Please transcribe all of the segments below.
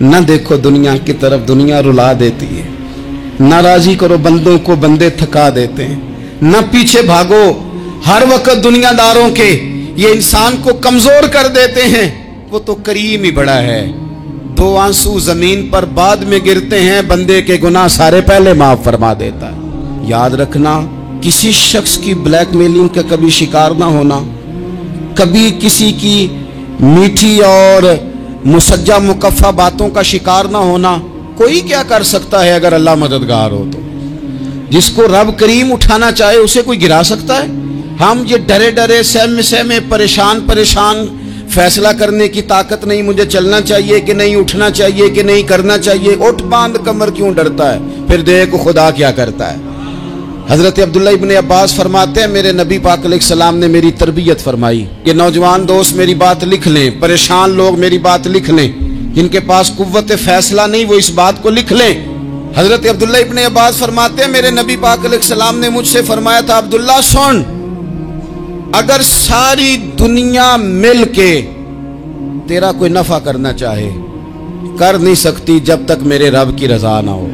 نہ دیکھو دنیا کی طرف، دنیا رلا دیتی ہے، نہ راضی کرو بندوں کو، بندے تھکا دیتے ہیں، نہ پیچھے بھاگو ہر وقت دنیا داروں کے، یہ انسان کو کمزور کر دیتے ہیں۔ وہ تو کریم ہی بڑا ہے، 2 آنسو زمین پر بعد میں گرتے ہیں، بندے کے گناہ سارے پہلے معاف فرما دیتا ہے۔ یاد رکھنا، کسی شخص کی بلیک میلنگ کا کبھی شکار نہ ہونا، کبھی کسی کی میٹھی اور مسجع مکفہ باتوں کا شکار نہ ہونا۔ کوئی کیا کر سکتا ہے اگر اللہ مددگار ہو تو؟ جس کو رب کریم اٹھانا چاہے اسے کوئی گرا سکتا ہے؟ ہم یہ ڈرے ڈرے سہمے سہمے پریشان فیصلہ کرنے کی طاقت نہیں، مجھے چلنا چاہیے کہ نہیں، اٹھنا چاہیے کہ نہیں، کرنا چاہیے، اٹھ باندھ کمر کیوں ڈرتا ہے؟ پھر دیکھ خدا کیا کرتا ہے۔ حضرت عبداللہ ابن عباس فرماتے ہیں میرے نبی پاک علیہ السلام نے میری تربیت فرمائی۔ یہ نوجوان دوست میری بات لکھ لیں، پریشان لوگ میری بات لکھ لیں، جن کے پاس قوت فیصلہ نہیں وہ اس بات کو لکھ لیں۔ حضرت عبداللہ ابن عباس فرماتے ہیں میرے نبی پاک علیہ السلام نے مجھ سے فرمایا تھا، عبداللہ سن، اگر ساری دنیا مل کے تیرا کوئی نفع کرنا چاہے، کر نہیں سکتی جب تک میرے رب کی رضا نہ ہو۔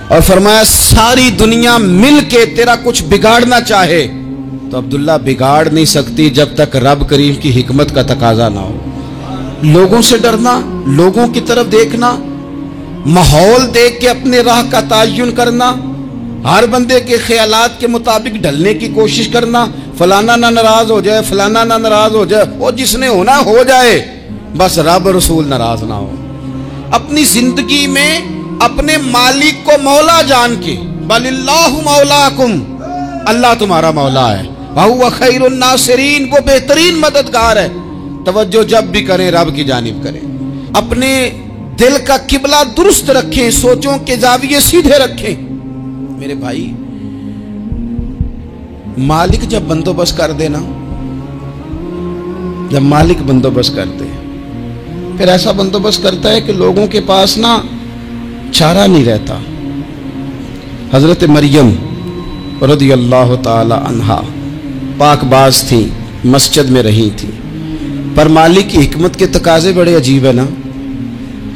اور فرمایا ساری دنیا مل کے تیرا کچھ بگاڑنا چاہے تو عبداللہ بگاڑ نہیں سکتی جب تک رب کریم کی حکمت کا تقاضا نہ ہو۔ لوگوں سے ڈرنا، لوگوں کی طرف دیکھنا، ماحول دیکھ کے اپنے راہ کا تعین کرنا، ہر بندے کے خیالات کے مطابق ڈھلنے کی کوشش کرنا، فلانا نہ ناراض ہو جائے، فلانا نہ ناراض ہو جائے، وہ جس نے ہونا ہو جائے، بس رب رسول ناراض نہ ہو۔ اپنی زندگی میں اپنے مالک کو مولا جان کے، بل اللہ مولاکم، اللہ تمہارا مولا ہے، وہو خیر الناصرین، وہ بہترین مددگار ہے۔ توجہ جب بھی کریں رب کی جانب کریں، اپنے دل کا قبلہ درست رکھیں، سوچوں کے زاویے سیدھے رکھیں۔ میرے بھائی، مالک جب بندوبست کر دے نا، جب مالک بندوبست کر دے، پھر ایسا بندوبست کرتا ہے کہ لوگوں کے پاس نا چارہ نہیں رہتا۔ حضرت مریم رضی اللہ تعالی عنہا پاک باز تھی، مسجد میں رہی تھی، پر مالک کی حکمت کے تقاضے بڑے عجیب ہے نا۔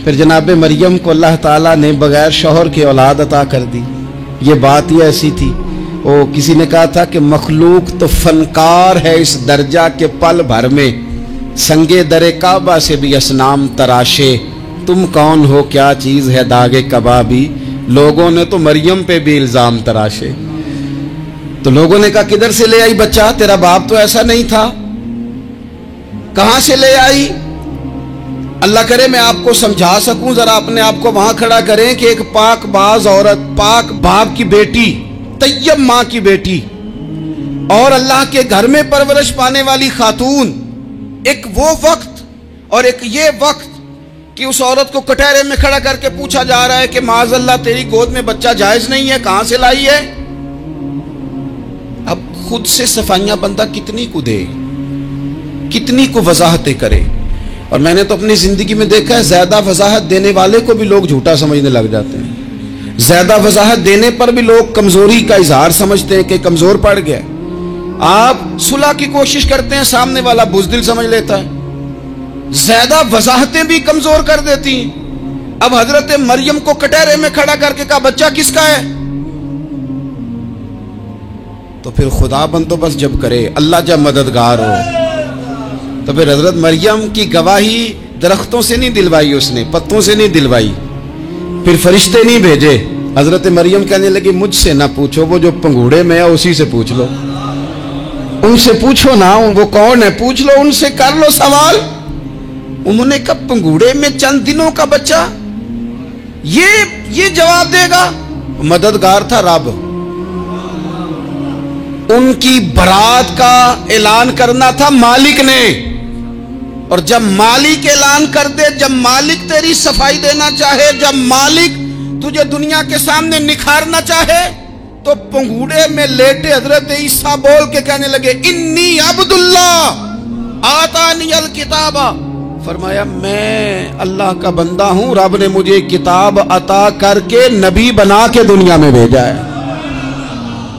پھر جناب مریم کو اللہ تعالیٰ نے بغیر شوہر کی اولاد عطا کر دی۔ یہ بات ہی ایسی تھی، وہ کسی نے کہا تھا کہ مخلوق تو فنکار ہے اس درجہ کے پل بھر میں سنگے در کعبہ سے بھی اصنام تراشے، تم کون ہو کیا چیز ہے داغے کبابی، لوگوں نے تو مریم پہ بھی الزام تراشے۔ تو لوگوں نے کہا کدھر سے لے آئی بچہ، تیرا باپ تو ایسا نہیں تھا، کہاں سے لے آئی؟ اللہ کرے میں آپ کو سمجھا سکوں، ذرا اپنے آپ کو وہاں کھڑا کریں کہ ایک پاک باز عورت، پاک باپ کی بیٹی، طیب ماں کی بیٹی، اور اللہ کے گھر میں پرورش پانے والی خاتون، ایک وہ وقت اور ایک یہ وقت کہ اس عورت کو کٹہرے میں کھڑا کر کے پوچھا جا رہا ہے کہ معاذ اللہ تیری گود میں بچہ جائز نہیں ہے، کہاں سے لائی ہے؟ اب خود سے صفائیاں بندہ کتنی کو دے، کتنی کو وضاحتیں کرے۔ اور میں نے تو اپنی زندگی میں دیکھا ہے زیادہ وضاحت دینے والے کو بھی لوگ جھوٹا سمجھنے لگ جاتے ہیں، زیادہ وضاحت دینے پر بھی لوگ کمزوری کا اظہار سمجھتے ہیں کہ کمزور پڑ گیا۔ آپ صلح کی کوشش کرتے ہیں، سامنے والا بزدل سمجھ لیتا ہے، زیادہ وضاحتیں بھی کمزور کر دیتی ہیں۔ اب حضرت مریم کو کٹہرے میں کھڑا کر کے کہا بچہ کس کا ہے؟ تو پھر خدا بندوبست جب کرے، اللہ جب مددگار ہو، تو پھر حضرت مریم کی گواہی درختوں سے نہیں دلوائی، اس نے پتوں سے نہیں دلوائی، پھر فرشتے نہیں بھیجے۔ حضرت مریم کہنے لگی مجھ سے نہ پوچھو، وہ جو پنگوڑے میں ہے اسی سے پوچھ لو، ان سے پوچھو نا وہ کون ہے، پوچھ لو ان سے، کر لو سوال۔ انہوں نے کہا پنگوڑے میں چند دنوں کا بچہ، یہ جواب دے گا؟ مددگار تھا رب، ان کی برات کا اعلان کرنا تھا مالک نے، اور جب مالک اعلان کر دے، جب مالک تیری صفائی دینا چاہے، جب مالک تجھے دنیا کے سامنے نکھارنا چاہے، تو پنگوڑے میں لیٹے حضرت عیسیٰ بول کے کہنے لگے انی عبداللہ آتانی الکتاب، فرمایا میں اللہ کا بندہ ہوں، رب نے مجھے کتاب عطا کر کے نبی بنا کے دنیا میں بھیجا ہے،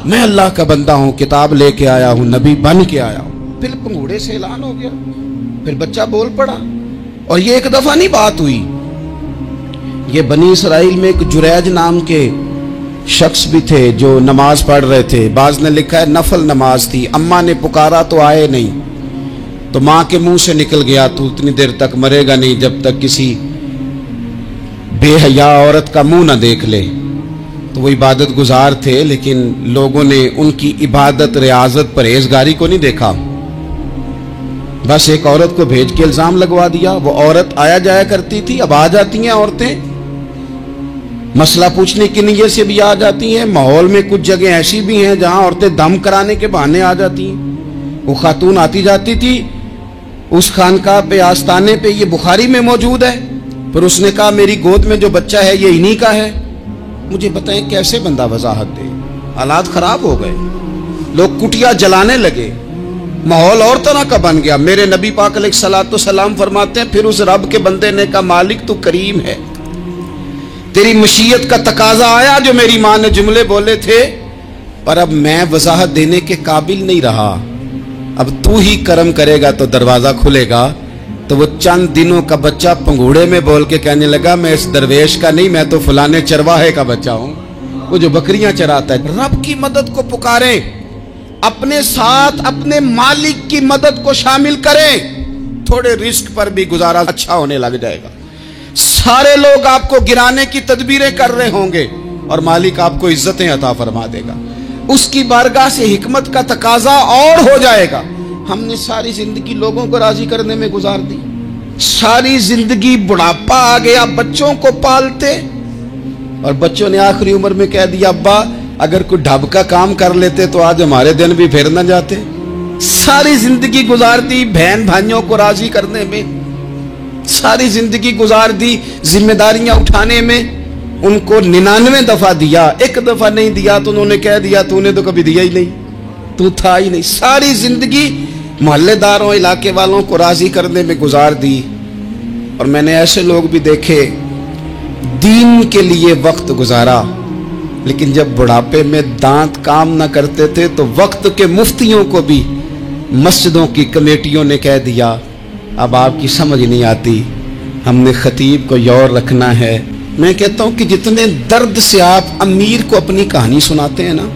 میں اللہ کا بندہ ہوں، کتاب لے کے آیا ہوں، نبی بن کے آیا ہوں۔ پھر پنگوڑے سے اعلان ہو گیا، پھر بچہ بول پڑا، اور یہ ایک دفعہ نہیں بات ہوئی، یہ بنی اسرائیل میں ایک جریج نام کے شخص بھی تھے جو نماز پڑھ رہے تھے. بعض نے لکھا ہے نفل نماز تھی. اماں نے پکارا تو آئے نہیں, تو ماں کے منہ سے نکل گیا تو اتنی دیر تک مرے گا نہیں جب تک کسی بے حیا عورت کا منہ نہ دیکھ لے. تو وہ عبادت گزار تھے, لیکن لوگوں نے ان کی عبادت, ریاضت, پرہیزگاری کو نہیں دیکھا. بس ایک عورت کو بھیج کے الزام لگوا دیا. وہ عورت آیا جایا کرتی تھی, اب آ جاتی ہیں عورتیں, مسئلہ پوچھنے کی نیت سے بھی آ جاتی ہیں. ماحول میں کچھ جگہ ایسی بھی ہیں جہاں عورتیں دم کرانے کے بہانے آ جاتی ہیں. وہ خاتون آتی جاتی تھی اس خانقاہ پہ, آستانے پہ, یہ بخاری میں موجود ہے. پھر اس نے کہا میری گود میں جو بچہ ہے یہ انہی کا ہے. مجھے بتائیں کیسے بندہ وضاحت دے. حالات خراب ہو گئے, لوگ کٹیا جلانے لگے, ماحول اور طرح کا بن گیا. میرے نبی پاک علیہ الصلوۃ والسلام فرماتے ہیں پھر اس رب کے بندے نے کہا مالک تو کریم ہے, تیری مشیت کا تقاضا آیا جو میری ماں نے جملے بولے تھے, پر اب میں وضاحت دینے کے قابل نہیں رہا, اب تو ہی کرم کرے گا تو دروازہ کھلے گا. تو وہ چند دنوں کا بچہ پنگوڑے میں بول کے کہنے لگا میں اس درویش کا نہیں, میں تو فلانے چرواہے کا بچہ ہوں, وہ جو بکریاں چراتا ہے. رب کی مدد کو پکاریں, اپنے ساتھ اپنے مالک کی مدد کو شامل کریں, تھوڑے رزق پر بھی گزارا اچھا ہونے لگ جائے گا. سارے لوگ آپ کو گرانے کی تدبیریں کر رہے ہوں گے اور مالک آپ کو عزتیں عطا فرما دے گا. اس کی بارگاہ سے حکمت کا تقاضا اور ہو جائے گا. ہم نے ساری زندگی لوگوں کو راضی کرنے میں گزار دی, ساری زندگی بڑھاپا آ گیا بچوں کو پالتے, اور بچوں نے آخری عمر میں کہہ دیا ابا اگر کوئی ڈھب کا کام کر لیتے تو آج ہمارے دن بھی پھر نہ جاتے. ساری زندگی گزار دی بہن بھائیوں کو راضی کرنے میں, ساری زندگی گزار دی ذمہ داریاں اٹھانے میں. ان کو 99 دفعہ دیا, ایک دفعہ نہیں دیا تو انہوں نے کہہ دیا تو نے تو کبھی دیا ہی نہیں, تو تھا ہی نہیں. ساری زندگی محلے داروں علاقے والوں کو راضی کرنے میں گزار دی. اور میں نے ایسے لوگ بھی دیکھے دین کے لیے وقت گزارا, لیکن جب بڑھاپے میں دانت کام نہ کرتے تھے تو وقت کے مفتیوں کو بھی مسجدوں کی کمیٹیوں نے کہہ دیا اب آپ کی سمجھ نہیں آتی, ہم نے خطیب کو یور رکھنا ہے. میں کہتا ہوں کہ جتنے درد سے آپ امیر کو اپنی کہانی سناتے ہیں نا,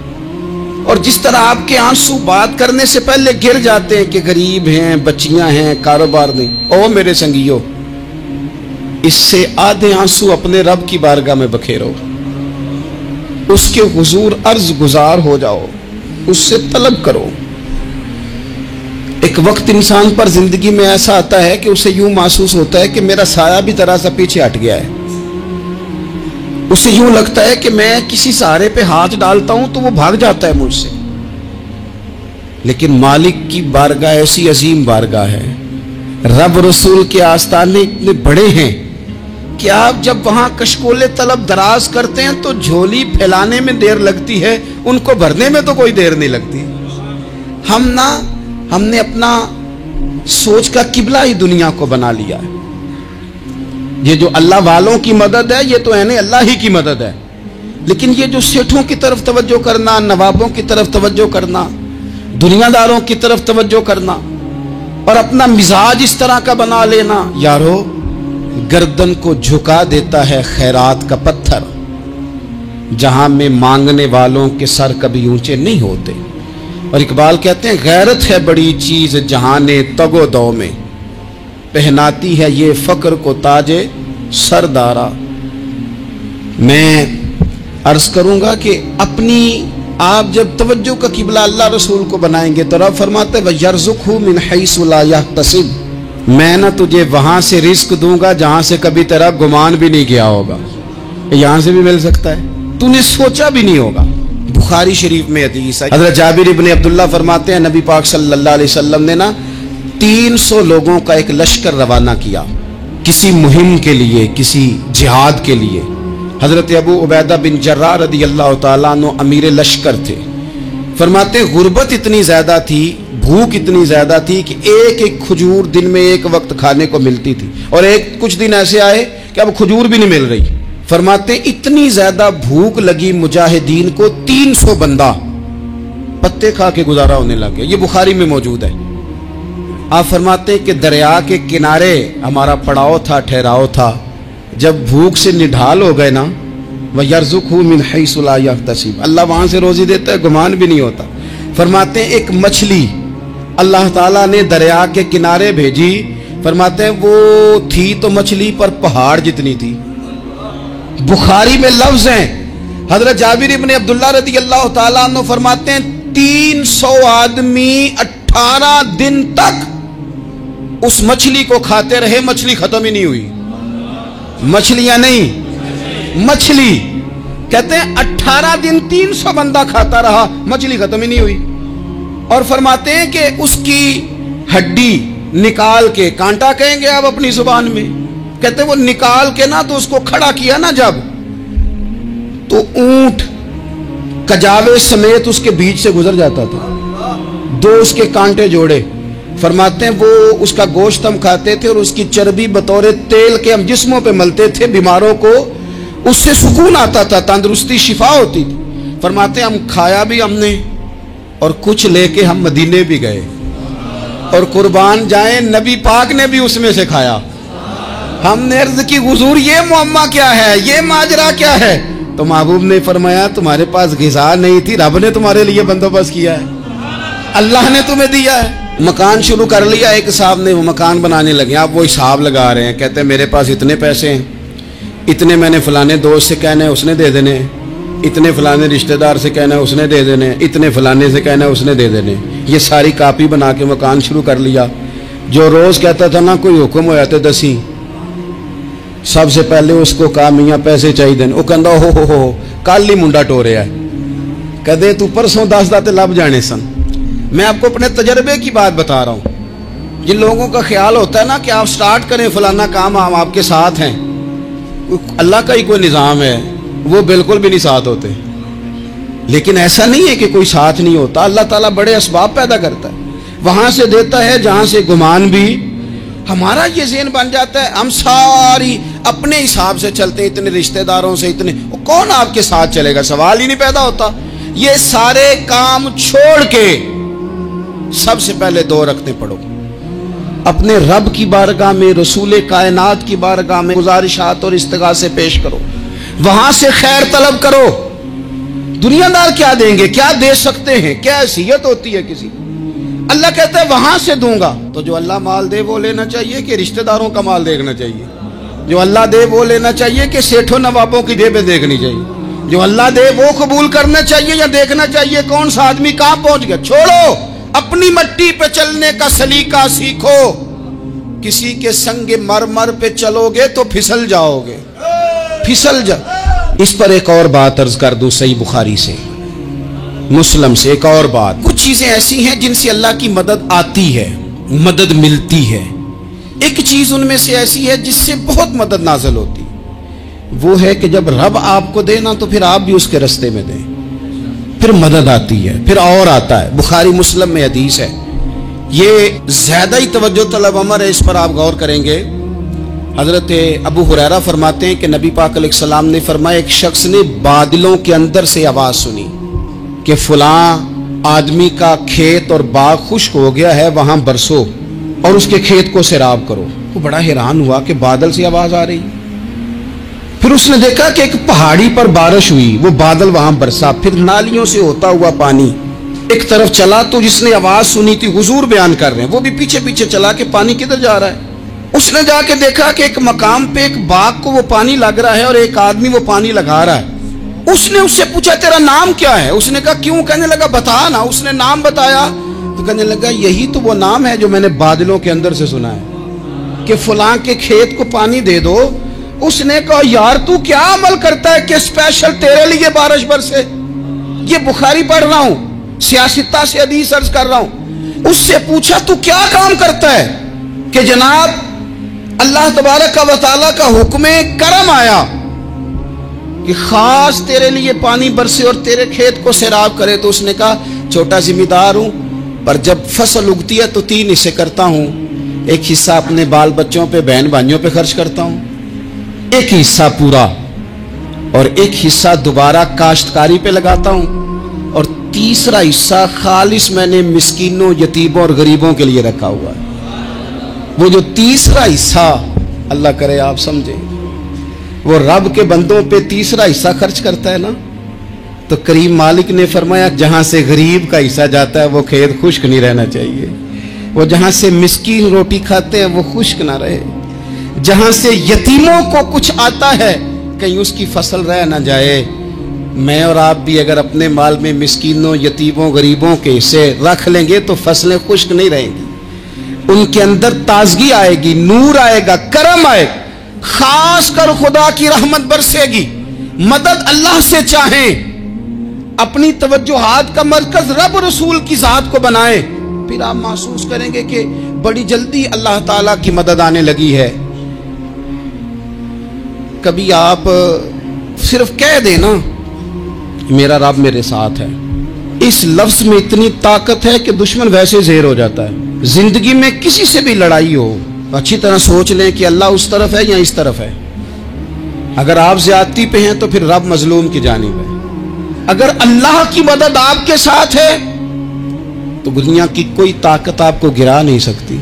اور جس طرح آپ کے آنسو بات کرنے سے پہلے گر جاتے ہیں کہ غریب ہیں, بچیاں ہیں, کاروبار نہیں, او میرے سنگیو, اس سے آدھے آنسو اپنے رب کی بارگاہ میں بکھیرو, اس کے حضور عرض گزار ہو جاؤ, اس سے طلب کرو. ایک وقت انسان پر زندگی میں ایسا آتا ہے کہ اسے یوں محسوس ہوتا ہے کہ میرا سایہ بھی ذرا سا پیچھے ہٹ گیا ہے. اسے یوں لگتا ہے کہ میں کسی سہارے پہ ہاتھ ڈالتا ہوں تو وہ بھاگ جاتا ہے مجھ سے. لیکن مالک کی بارگاہ ایسی عظیم بارگاہ ہے, رب رسول کے آستانے اتنے بڑے ہیں کہ آپ جب وہاں کشکول طلب دراز کرتے ہیں تو جھولی پھیلانے میں دیر لگتی ہے, ان کو بھرنے میں تو کوئی دیر نہیں لگتی. ہم نے اپنا سوچ کا قبلہ ہی دنیا کو بنا لیا ہے. یہ جو اللہ والوں کی مدد ہے یہ تو اللہ ہی کی مدد ہے, لیکن یہ جو سیٹھوں کی طرف توجہ کرنا, نوابوں کی طرف توجہ کرنا, دنیا داروں کی طرف توجہ کرنا اور اپنا مزاج اس طرح کا بنا لینا, یارو گردن کو جھکا دیتا ہے خیرات کا پتھر, جہاں میں مانگنے والوں کے سر کبھی اونچے نہیں ہوتے. اور اقبال کہتے ہیں غیرت ہے بڑی چیز جہانے تگ و دو میں, پہناتی ہے یہ فقر کو تاج سردارا. میں عرض کروں گا کہ اپنی آپ جب توجہ کا قبلہ اللہ رسول کو بنائیں گے تو رب فرماتے ہیں وَيَرْزُقْهُ مِنْ حَيْثُ لَا يَحْتَسِبُ, میں نہ تجھے وہاں سے رزق دوں گا جہاں سے کبھی تیرا گمان بھی نہیں کیا ہوگا. یہاں سے بھی مل سکتا ہے, تو نے سوچا بھی نہیں ہوگا. بخاری شریف میں حدیث ہے, حضرت جابر ابن عبداللہ فرماتے ہیں نبی پاک صلی اللہ علیہ وسلم نے 300 لوگوں کا ایک لشکر روانہ کیا کسی مہم کے لیے, کسی جہاد کے لیے. حضرت ابو عبیدہ بن جراح رضی اللہ تعالیٰ عنہ امیر لشکر تھے. فرماتے غربت اتنی زیادہ تھی, بھوک اتنی زیادہ تھی کہ ایک ایک کھجور دن میں ایک وقت کھانے کو ملتی تھی, اور کچھ دن ایسے آئے کہ اب کھجور بھی نہیں مل رہی. فرماتے اتنی زیادہ بھوک لگی مجاہدین کو 300 بندہ پتے کھا کے گزارا ہونے لگ گیا. یہ بخاری میں موجود ہے. آپ فرماتے ہیں کہ دریا کے کنارے ہمارا پڑاؤ تھا, ٹھہراؤ تھا, जब भूख से निढाल हो गए ना, वयर्ज़ुक़हु मिन हैसु ला यहतसिब, अल्लाह वहां से रोजी देता है, गुमान भी नहीं होता। फरमाते हैं एक मछली अल्लाह ताला ने दरिया के किनारे भेजी, फरमाते हैं वो थी तो मछली पर पहाड़ जितनी थी। बुखारी में लफ्ज हैं, हजरत जाबिर इब्न अब्दुल्लाह रज़ी अल्लाह ताला अन्हु फरमाते हैं 300 आदमी 18 दिन तक उस मछली को खाते रहे, मछली खत्म ही नहीं हुई। मछलियां नहीं, मछली। कहते हैं 18 दिन 300 बंदा खाता रहा, मछली खत्म ही नहीं हुई। और फरमाते हैं कि उसकी हड्डी निकाल के, कांटा कहेंगे आप अपनी जुबान में, कहते हैं वो निकाल के ना तो उसको खड़ा किया ना जब, तो ऊंट कजावे समेत उसके बीच से गुजर जाता था। 2 उसके कांटे जोड़े। फरमाते हैं वो उसका गोश्त हम खाते थे और उसकी चर्बी बतौर तेल के हम जिस्मों पे मलते थे, बीमारों को उससे सुकून आता था, तंदुरुस्ती शिफा होती थी। फरमाते हैं हम खाया भी हमने और कुछ लेके हम मदीने भी गए, और कुर्बान जाए नबी पाक ने भी उसमें से खाया। हमने अर्ज की हुजूर ये मुअम्मा क्या है, ये माजरा क्या है? तो महबूब ने फरमाया तुम्हारे पास ग़िज़ा नहीं थी, रब ने तुम्हारे लिए बंदोबस्त किया है, अल्लाह ने तुम्हें दिया है। मकान शुरू कर लिया एक साहब ने, वो मकान बनाने लगे, आप वो हिसाब लगा रहे हैं, कहते हैं मेरे पास इतने पैसे हैं, इतने मैंने फलाने दोस्त से कहना है उसने दे देने, इतने फलाने रिश्तेदार से कहना है उसने दे देने, इतने फलाने से कहना है उसने दे देने। ये सारी कापी बना के मकान शुरू कर लिया। जो रोज कहता था ना कोई हुक्म होया तो दसी, सबसे पहले उसको कहा मियाँ पैसे चाहिए, वो कहता हो कल ही मुंडा टोरिया है, कहते तू परसों 10 दाते लब जाने सन। मैं आपको अपने तजर्बे की बात बता रहा हूँ। जिन लोगों का ख्याल होता है ना कि आप स्टार्ट करें फलाना काम, हम आपके साथ हैं, अल्लाह का ही कोई निज़ाम है, वो बिल्कुल भी नहीं साथ होते। लेकिन ऐसा नहीं है कि कोई साथ नहीं होता, अल्लाह ताला बड़े असबाब पैदा करता है, वहां से देता है जहां से गुमान भी। हमारा ये ज़हन बन जाता है, हम सारी अपने हिसाब से चलते हैं, इतने रिश्तेदारों से इतने, कौन आपके साथ चलेगा, सवाल ही नहीं पैदा होता। ये सारे काम छोड़ के सबसे पहले 2 रखते पढ़ो, अपने रब की बारगाह में, रसूल कायनात की बारगाह में गुजारिशात और इस्तिगासे पेश करो, वहां से खैर तलब करो। दुनियादार क्या देंगे, क्या दे सकते हैं, क्या हैसियत होती है किसी। अल्लाह कहता है वहां से दूंगा। तो जो अल्लाह माल दे वो लेना चाहिए कि रिश्तेदारों का माल देखना चाहिए? जो अल्लाह दे वो लेना चाहिए कि सेठों नवाबों की जेबें देखनी चाहिए? जो अल्लाह दे वो कबूल करना चाहिए या देखना चाहिए कौन सा आदमी कहां पहुंच गया? छोड़ो, अपनी मट्टी पे चलने का सलीका सीखो। किसी के संग मरमर पे चलोगे तो फिसल जाओगे, फिसल जा। इस पर एक और बात अर्ज कर दूं, सही बुखारी से, मुस्लिम से एक और बात। कुछ चीजें ऐसी हैं जिनसे अल्लाह की मदद आती है, मदद मिलती है। एक चीज उनमें से ऐसी है जिससे बहुत मदद नाज़िल होती है, वो है कि जब रब आपको दे ना तो फिर आप भी उसके रास्ते में दें, फिर मदद आती है, फिर और आता है। बुखारी मुस्लिम में हदीस है, ये ज्यादा ही तवज्जो तलब अमर है, इस पर आप गौर करेंगे। हजरत अबू हुरैरा फरमाते हैं कि नबी पाक अलैहिस्सलाम ने फरमाया, एक शख्स ने बादलों के अंदर से आवाज सुनी कि फलां आदमी का खेत और बाग खुश्क हो गया है, वहां बरसो और उसके खेत को सैराब करो। वो बड़ा हैरान हुआ कि बादल से आवाज आ रही। फिर उसने देखा कि एक पहाड़ी पर बारिश हुई, वो बादल वहां बरसा, फिर नालियों से होता हुआ पानी एक तरफ चला। तो जिसने आवाज सुनी थी, हुजूर बयान कर रहे हैं, वो भी पीछे पीछे चला कि पानी किधर जा रहा है। उसने जाके देखा कि एक मकाम पे एक बाग को वो पानी लग रहा है और एक आदमी वो पानी लगा रहा है। उसने उससे पूछा तेरा नाम क्या है? उसने कहा क्यों? कहने लगा बता ना। उसने नाम बताया तो कहने लगा यही तो वो नाम है जो मैंने बादलों के अंदर से सुना है कि फलां के खेत को पानी दे दो। उसने कहा यार तू क्या अमल करता है कि स्पेशल तेरे लिए बारिश बरसे? ये बुखारी पढ़ रहा हूं, सियासता से हदीस अर्ज कर रहा हूं। उससे पूछा तू क्या काम करता है कि जनाब अल्लाह तबारक व तआला का हुक्म करम आया कि खास तेरे लिए पानी बरसे और तेरे खेत को सैराब करे। तो उसने कहा छोटा जिम्मेदार हूं, पर जब फसल उगती है तो 3 हिस्से करता हूं। एक हिस्सा अपने बाल बच्चों पे, बहन भाइयों पे खर्च करता हूं, एक हिस्सा पूरा, और एक हिस्सा दोबारा काश्तकारी पे लगाता हूं, और तीसरा हिस्सा खालिस मैंने मिस्कीनों, यतीमों और गरीबों के लिए रखा हुआ है। वो जो तीसरा हिस्सा, अल्लाह करे आप समझे, वो रब के बंदों पे तीसरा हिस्सा खर्च करता है ना, तो करीम मालिक ने फरमाया जहां से गरीब का हिस्सा जाता है वो खेत खुश्क नहीं रहना चाहिए, वो जहां से मिस्कीन रोटी खाते हैं वो खुश्क ना रहे, जहां से यतीमों को कुछ आता है कहीं उसकी फसल रह ना जाए। मैं और आप भी अगर अपने माल में मिस्कीनों, यतीमों, गरीबों के हिस्से रख लेंगे तो फसलें खुश्क नहीं रहेंगी, उनके अंदर ताजगी आएगी, नूर आएगा, करम आएगा, खास कर खुदा की रहमत बरसेगी। मदद अल्लाह से चाहें, अपनी तवज्जुहात का मरकज रब रसूल की जात को बनाएं, फिर आप महसूस करेंगे कि बड़ी जल्दी अल्लाह ताला की मदद आने लगी है। कभी आप सिर्फ कह देना मेरा रब मेरे साथ है, इस लफ्ज में इतनी ताकत है कि दुश्मन वैसे ज़ेर हो जाता है। जिंदगी में किसी से भी लड़ाई हो, अच्छी तरह सोच लें कि अल्लाह उस तरफ है या इस तरफ है। अगर आप ज्यादती पे हैं तो फिर रब मजलूम की जानिब है। अगर अल्लाह की मदद आपके साथ है तो दुनिया की कोई ताकत आपको गिरा नहीं सकती।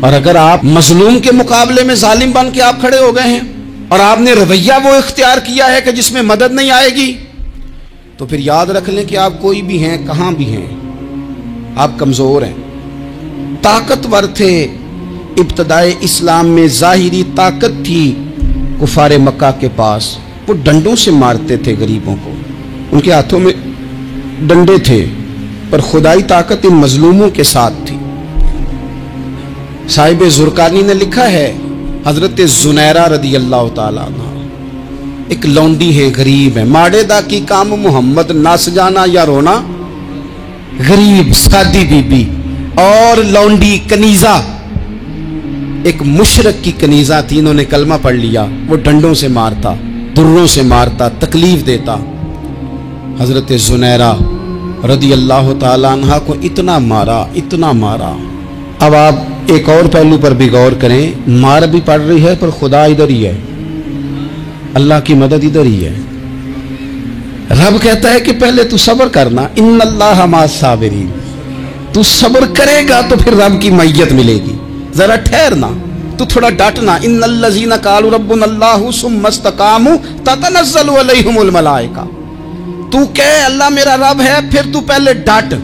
और अगर आप मजलूम के मुकाबले में जालिम बन के आप खड़े हो गए हैं और आपने रवैया वो इख्तियार किया है कि जिसमें मदद नहीं आएगी, तो फिर याद रख लें कि आप कोई भी हैं, कहां भी हैं, आप कमजोर हैं। ताकतवर थे इब्तदाए इस्लाम में, जाहिरी ताकत थी कुफारे मक्का के पास, वो डंडों से मारते थे गरीबों को, उनके हाथों में डंडे थे, पर खुदाई ताकत इन मजलूमों के साथ थी। साहिब जुरकानी ने लिखा है, हजरत जुनैरा रदी अल्लाह ताला अन्हा एक लौंडी है, गरीब है, माड़े दा की काम मोहम्मद नस जाना या रोना, गरीब सादी बीबी और लौंडी कनीजा, एक मुशरक की कनीजा थी, इन्होंने कलमा पढ़ लिया, वो डंडों से मारता, दुर्रों से मारता, तकलीफ देता। हजरत जुनैरा रदी अल्लाह ताला अन्हा को इतना मारा, इतना मारा। अब आप एक और पहलू पर भी गौर करें, मार भी पड़ रही है पर खुदा इधर ही है, अल्लाह की मदद इधर ही है। रब कहता है कि पहले तू सब्र करना, इन्नल्लाह मास साबिरीन, तू सब्र करेगा तो फिर रब की मैयत मिलेगी, जरा ठहरना, तू थोड़ा डटना। इन्नल्लज़ीना क़ालू रब्बुनल्लाहु सुम्मा इस्तक़ामू ततनज़्ज़लु अलैहिमुल मलाइका, तू कह अल्लाह मेरा रब है, फिर तू पहले डट,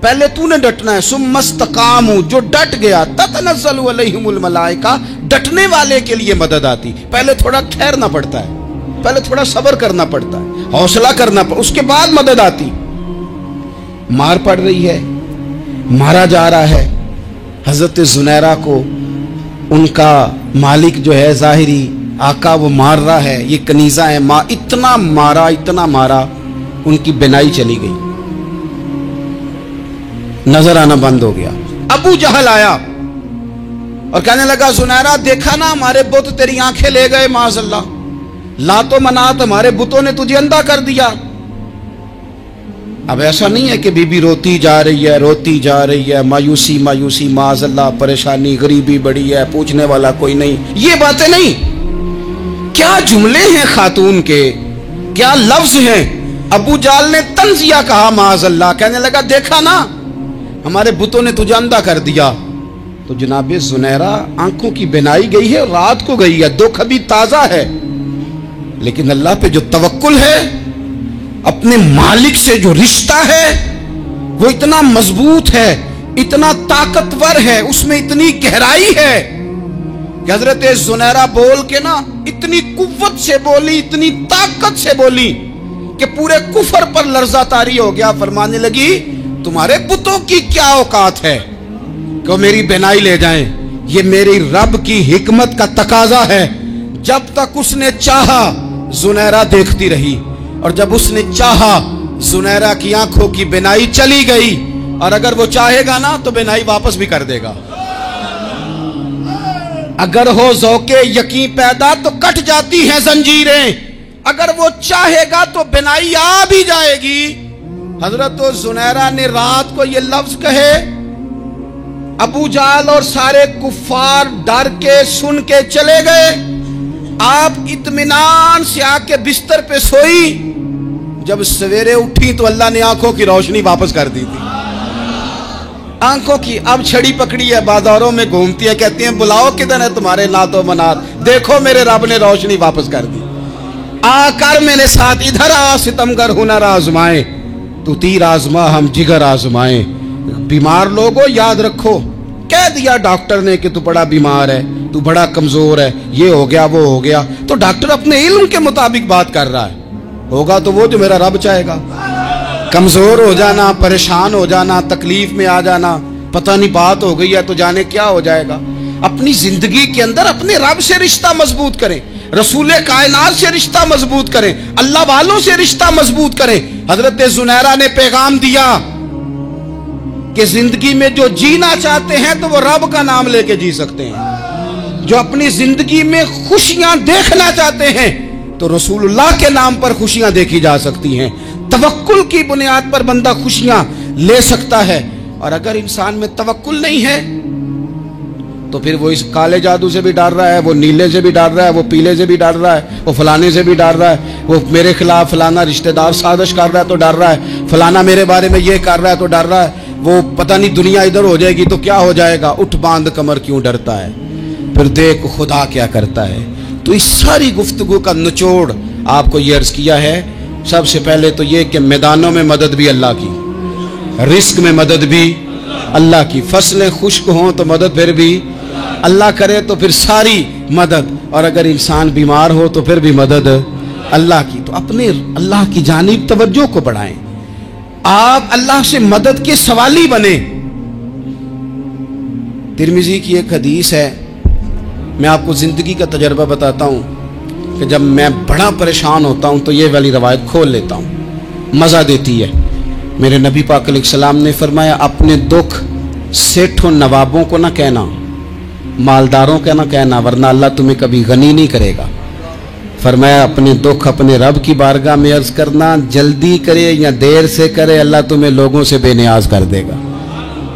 पहले तूने डटना है। सुम्मा इस्तक़ामू, जो डट गया, ततनज़्ज़लु अलैहिमुल मलाइका, डटने वाले के लिए मदद आती। पहले थोड़ा ठहरना पड़ता है, पहले थोड़ा सब्र करना पड़ता है, हौसला करना पड़ता, उसके बाद मदद आती। मार पड़ रही है, मारा जा रहा है। हजरत जुनैरा को उनका मालिक जो है जाहिरी आका वो मार रहा है, ये कनीजा है, इतना मारा, इतना मारा, उनकी बिनाई चली गई, नजर आना बंद हो गया। अबू जहल आया और कहने लगा, जुनैरा देखा ना हमारे बुत तेरी आंखें ले गए, माज़अल्लाह, लातो मनात हमारे बुतों ने तुझे अंधा कर दिया। अब ऐसा नहीं है कि बीबी रोती जा रही है, रोती जा रही है, मायूसी मायूसी, माज़अल्लाह, परेशानी, गरीबी बड़ी है, पूछने वाला कोई नहीं, ये बातें नहीं। क्या जुमले हैं खातून के, क्या लफ्ज हैं। अबू जाल ने तंजिया कहा, माज़अल्लाह, कहने लगा देखा ना हमारे बुतों ने तुझे अंधा कर दिया। तो जनाबे जुनैरा आंखों की बिनाई गई है, रात को गई है, दुख अभी ताजा है, लेकिन अल्लाह पे जो तवक्कुल है, अपने मालिक से जो रिश्ता है वो इतना मजबूत है, इतना ताकतवर है, उसमें इतनी गहराई है कि हजरत जुनैरा बोल के ना इतनी कुव्वत से बोली, इतनी ताकत से बोली कि पूरे कुफर पर लर्जा तारी हो गया। फरमाने लगी, तुम्हारे बुतों की क्या औकात है कि मेरी बिनाई ले जाएं, ये मेरी रब की हिकमत का तकाजा है। जब तक उसने चाहा जुनैरा देखती रही, और जब उसने चाहा जुनैरा की आंखों की बिनाई चली गई, और अगर वो चाहेगा ना तो बिनाई वापस भी कर देगा। अगर हो ज़ौक़े यकीन पैदा तो कट जाती हैं जंजीरें, अगर वो चाहेगा तो बिनाई आ भी जाएगी। हजरत जुनैरा ने रात को ये लफ्ज कहे, अबू जाल और सारे कुफ्फार डर के सुन के चले गए। आप इत्मीनान से आके बिस्तर पे सोई, जब सवेरे उठी तो अल्लाह ने आंखों की रोशनी वापस कर दी थी। आंखों की अब छड़ी पकड़ी है, बाजारों में घूमती है, कहती हैं बुलाओ किधर है तुम्हारे नातो मनात, देखो मेरे रब ने रोशनी वापस कर दी, आकर मेरे साथ इधर आ, सितमगर हुनर आजमाए, तू तीर आजमा हम जिगर आजमाए। बीमार लोगों याद रखो, कह दिया डॉक्टर ने कि तू बड़ा बीमार है, तू बड़ा कमजोर है, ये हो गया वो हो गया, तो डॉक्टर अपने इल्म के मुताबिक बात कर रहा है, होगा तो वो जो मेरा रब चाहेगा। कमजोर हो जाना, परेशान हो जाना, तकलीफ में आ जाना, पता नहीं बात हो गई है तो जाने क्या हो जाएगा। अपनी जिंदगी के अंदर अपने रब से रिश्ता मजबूत करें, रसूले कायनात से रिश्ता मजबूत करें, अल्लाह वालों से रिश्ता मजबूत करें। हजरत जुनैरा ने पैगाम दिया कि जिंदगी में जो जीना चाहते हैं तो वो रब का नाम लेके जी सकते हैं, जो अपनी जिंदगी में खुशियां देखना चाहते हैं तो रसूलुल्लाह के नाम पर खुशियां देखी जा सकती हैं। तवक्कुल की बुनियाद पर बंदा खुशियां ले सकता है, और अगर इंसान में तवक्कुल नहीं है तो फिर वो इस काले जादू से भी डर रहा है, वो नीले से भी डर रहा है, वो पीले से भी डर रहा है, वो फलाने से भी डर रहा है, वो मेरे खिलाफ फलाना रिश्तेदार साजिश कर रहा है तो डर रहा है, फलाना मेरे बारे में ये कर रहा है तो डर रहा है, वो पता नहीं दुनिया इधर हो जाएगी तो क्या हो जाएगा, उठ बांध कमर क्यों डरता है, फिर देख खुदा क्या करता है। तो इस सारी गुफ्तगू का निचोड़ आपको ये अर्ज किया है। सबसे पहले तो ये कि मैदानों में मदद भी अल्लाह की, रिस्क में मदद भी अल्लाह की, फसलें खुश्क हों तो मदद फिर भी अल्लाह करे, तो फिर सारी मदद, और अगर इंसान बीमार हो तो फिर भी मदद अल्लाह की। तो अपने अल्लाह की जानिब तवज्जो को बढ़ाएं, आप अल्लाह से मदद के सवाली बने। तिरमिजी की एक हदीस है, मैं आपको जिंदगी का तजर्बा बताता हूँ कि जब मैं बड़ा परेशान होता हूँ तो ये वाली रवायत खोल लेता हूँ, मज़ा देती है। मेरे नबी पाक अलैहिस्सलाम ने फरमाया, अपने दुख सेठों नवाबों को ना कहना, मालदारों का ना कहना, वरना अल्लाह तुम्हें कभी गनी नहीं करेगा। फरमाया अपने दुख अपने रब की बारगाह में अर्ज करना, जल्दी करे या देर से करे अल्लाह तुम्हें लोगों से बेनियाज कर देगा,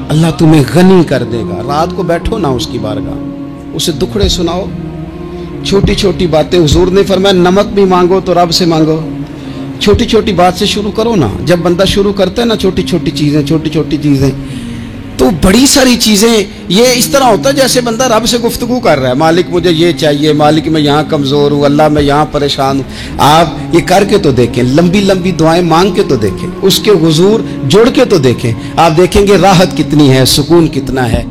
अल्लाह तुम्हें गनी कर देगा। रात को बैठो ना उसकी बारगाह, उसे दुखड़े सुनाओ, छोटी छोटी बातें। हुजूर ने फरमाया नमक भी मांगो तो रब से मांगो, छोटी छोटी बात से शुरू करो ना। जब बंदा शुरू करता है ना छोटी छोटी चीजें तो बड़ी सारी चीजें ये इस तरह होता है जैसे बंदा रब से गुफ्तगू कर रहा है, मालिक मुझे ये चाहिए, मालिक मैं यहाँ कमजोर हूँ, अल्लाह मैं यहाँ परेशान हूँ। आप ये करके तो देखें, लंबी लंबी दुआएं मांग के तो देखें, उसके हुजूर जुड़ के तो देखें, आप देखेंगे राहत कितनी है, सुकून कितना है।